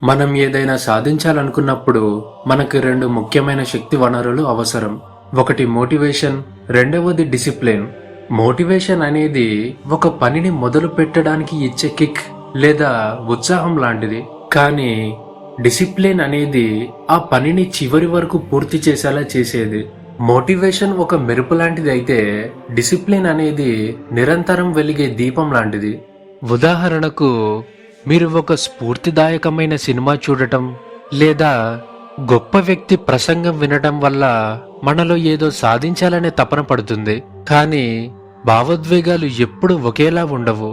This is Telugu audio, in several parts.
మనం ఏదైనా సాధించాలనుకున్నప్పుడు మనకు రెండు ముఖ్యమైన శక్తి వనరులు అవసరం. ఒకటి మోటివేషన్, రెండవది డిసిప్లిన్. మోటివేషన్ అనేది ఒక పనిని మొదలు పెట్టడానికి ఇచ్చే కిక్ లేదా ఉత్సాహం లాంటిది. కానీ డిసిప్లిన్ అనేది ఆ పనిని చివరి వరకు పూర్తి చేసేలా చేసేది. మోటివేషన్ ఒక మెరుపు లాంటిది అయితే డిసిప్లిన్ అనేది నిరంతరం వెలిగే దీపం లాంటిది. ఉదాహరణకు, మీరు ఒక స్ఫూర్తిదాయకమైన సినిమా చూడటం లేదా గొప్ప వ్యక్తి ప్రసంగం వినటం వల్ల మనలో ఏదో సాధించాలనే తపన పడుతుంది. కానీ భావోద్వేగాలు ఎప్పుడు ఒకేలా ఉండవు,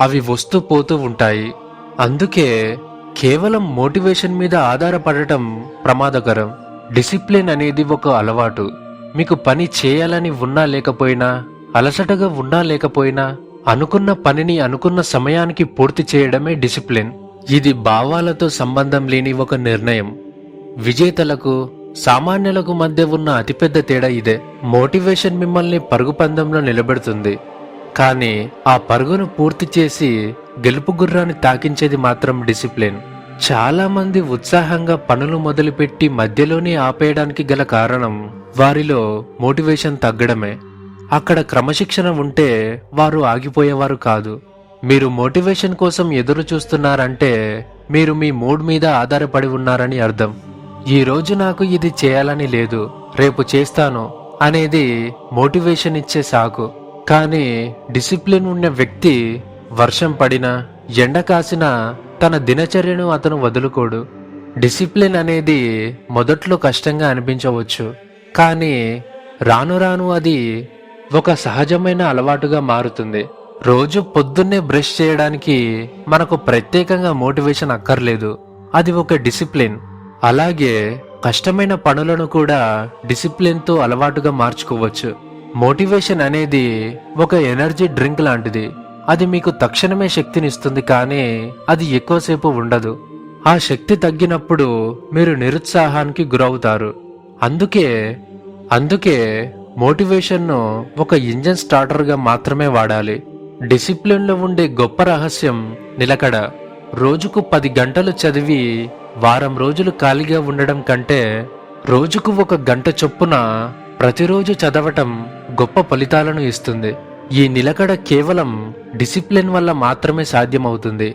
అవి వస్తూ పోతూ ఉంటాయి. అందుకే కేవలం మోటివేషన్ మీద ఆధారపడటం ప్రమాదకరం. డిసిప్లిన్ అనేది ఒక అలవాటు. మీకు పని చేయాలని ఉన్నా లేకపోయినా, అలసటగా ఉన్నా లేకపోయినా, అనుకున్న పనిని అనుకున్న సమయానికి పూర్తి చేయడమే డిసిప్లిన్. ఇది భావాలతో సంబంధం లేని ఒక నిర్ణయం. విజేతలకు సామాన్యులకు మధ్య ఉన్న అతిపెద్ద తేడా ఇదే. మోటివేషన్ మిమ్మల్ని పరుగు పందెంలో నిలబెడుతుంది, కానీ ఆ పరుగును పూర్తి చేసి గెలుపు గుర్రాన్ని తాకించేది మాత్రం డిసిప్లిన్. చాలా మంది ఉత్సాహంగా పనులు మొదలుపెట్టి మధ్యలోనే ఆపేయడానికి గల కారణం వారిలో మోటివేషన్ తగ్గడమే. అక్కడ క్రమశిక్షణ ఉంటే వారు ఆగిపోయేవారు కాదు. మీరు మోటివేషన్ కోసం ఎదురు చూస్తున్నారంటే మీరు మీ మూడ్ మీద ఆధారపడి ఉన్నారని అర్థం. ఈ రోజు నాకు ఇది చేయాలని లేదు, రేపు చేస్తాను అనేది మోటివేషన్ ఇచ్చే సాకు. కానీ డిసిప్లిన్ ఉన్న వ్యక్తి వర్షం పడినా ఎండ కాసినా తన దినచర్యను అతను వదులుకోడు. డిసిప్లిన్ అనేది మొదట్లో కష్టంగా అనిపించవచ్చు, కానీ రాను రాను అది ఒక సహజమైన అలవాటుగా మారుతుంది. రోజు పొద్దున్నే బ్రష్ చేయడానికి మనకు ప్రత్యేకంగా మోటివేషన్ అక్కర్లేదు, అది ఒక డిసిప్లిన్. అలాగే కష్టమైన పనులను కూడా డిసిప్లిన్తో అలవాటుగా మార్చుకోవచ్చు. మోటివేషన్ అనేది ఒక ఎనర్జీ డ్రింక్ లాంటిది. అది మీకు తక్షణమే శక్తినిస్తుంది, కానీ అది ఎక్కువసేపు ఉండదు. ఆ శక్తి తగ్గినప్పుడు మీరు నిరుత్సాహానికి గురవుతారు. అందుకే మోటివేషన్ను ఒక ఇంజన్ స్టార్టర్గా మాత్రమే వాడాలి. డిసిప్లిన్లో ఉండే గొప్ప రహస్యం నిలకడ. రోజుకు 10 గంటలు చదివి వారం రోజులు ఖాళీగా ఉండడం కంటే రోజుకు 1 గంట చొప్పున ప్రతిరోజు చదవటం గొప్ప ఫలితాలను ఇస్తుంది. ఈ నిలకడ కేవలం డిసిప్లిన్ వల్ల మాత్రమే సాధ్యమవుతుంది.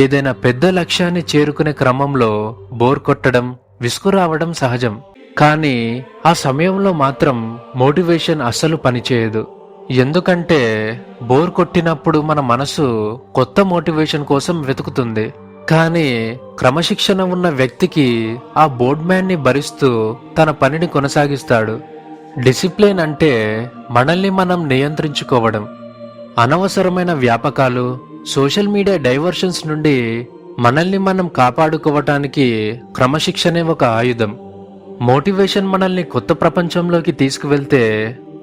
ఏదైనా పెద్ద లక్ష్యాన్ని చేరుకునే క్రమంలో బోర్ కొట్టడం, విసుగు రావడం సహజం. కానీ ఆ సమయంలో మాత్రం మోటివేషన్ అస్సలు పనిచేయదు. ఎందుకంటే బోర్ కొట్టినప్పుడు మన మనసు కొత్త మోటివేషన్ కోసం వెతుకుతుంది. కానీ క్రమశిక్షణ ఉన్న వ్యక్తికి ఆ బోర్డ్మ్యాన్ ని భరిస్తూ తన పనిని కొనసాగిస్తాడు. డిసిప్లిన్ అంటే మనల్ని మనం నియంత్రించుకోవడం. అనవసరమైన వ్యాపకాలు, సోషల్ మీడియా డైవర్షన్స్ నుండి మనల్ని మనం కాపాడుకోవటానికి క్రమశిక్షణే ఒక ఆయుధం. మోటివేషన్ మనల్ని కొత్త ప్రపంచంలోకి తీసుకువెళ్తే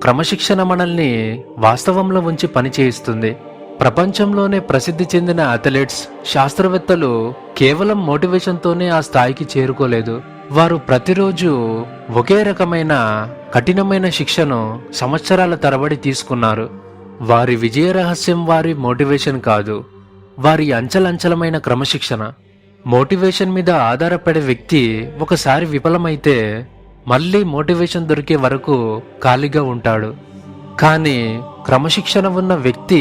క్రమశిక్షణ మనల్ని వాస్తవంలో ఉంచి పని చేయిస్తుంది. ప్రపంచంలోనే ప్రసిద్ధి చెందిన అథ్లెట్స్, శాస్త్రవేత్తలు కేవలం మోటివేషన్తోనే ఆ స్థాయికి చేరుకోలేదు. వారు ప్రతిరోజు ఒకే రకమైన కఠినమైన శిక్షను సంవత్సరాల తరబడి తీసుకున్నారు. వారి విజయ రహస్యం వారి మోటివేషన్ కాదు, వారి అంచలంచలమైన క్రమశిక్షణ. మోటివేషన్ మీద ఆధారపడే వ్యక్తి ఒకసారి విఫలమైతే మళ్ళీ మోటివేషన్ దొరికే వరకు ఖాళీగా ఉంటాడు. కానీ క్రమశిక్షణ ఉన్న వ్యక్తి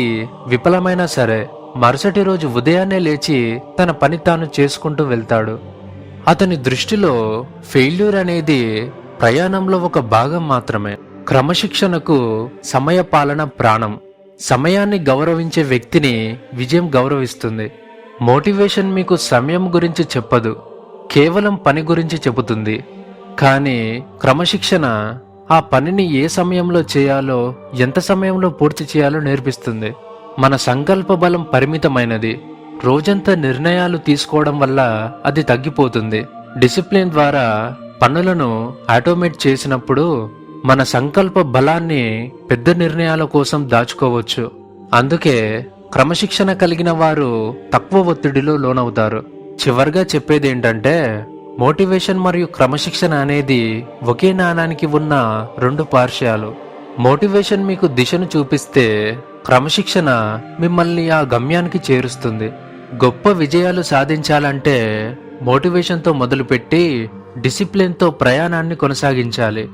విఫలమైనా సరే మరుసటి రోజు ఉదయాన్నే లేచి తన పని తాను చేసుకుంటూ వెళ్తాడు. అతని దృష్టిలో ఫెయిల్యూర్ అనేది ప్రయాణంలో ఒక భాగం మాత్రమే. క్రమశిక్షణకు సమయపాలన ప్రాణం. సమయాన్ని గౌరవించే వ్యక్తిని విజయం గౌరవిస్తుంది. మోటివేషన్ మీకు సమయం గురించి చెప్పదు, కేవలం పని గురించి చెబుతుంది. కానీ క్రమశిక్షణ ఆ పనిని ఏ సమయంలో చేయాలో, ఎంత సమయంలో పూర్తి చేయాలో నేర్పిస్తుంది. మన సంకల్ప బలం పరిమితమైనది. రోజంతా నిర్ణయాలు తీసుకోవడం వల్ల అది తగ్గిపోతుంది. డిసిప్లిన్ ద్వారా పనులను ఆటోమేట్ చేసినప్పుడు మన సంకల్ప బలాన్ని పెద్ద నిర్ణయాల కోసం దాచుకోవచ్చు. అందుకే క్రమశిక్షణ కలిగిన వారు తక్కువ ఒత్తిడిలో లోనవుతారు. చివరిగా చెప్పేది ఏంటంటే, మోటివేషన్ మరియు క్రమశిక్షణ అనేది ఒకే నాణానికి ఉన్న 2 పార్శ్వాలు. మోటివేషన్ మీకు దిశను చూపిస్తే, క్రమశిక్షణ మిమ్మల్ని ఆ గమ్యానికి చేరుస్తుంది. గొప్ప విజయాలు సాధించాలంటే మోటివేషన్తో మొదలుపెట్టి డిసిప్లిన్తో ప్రయాణాన్ని కొనసాగించాలి.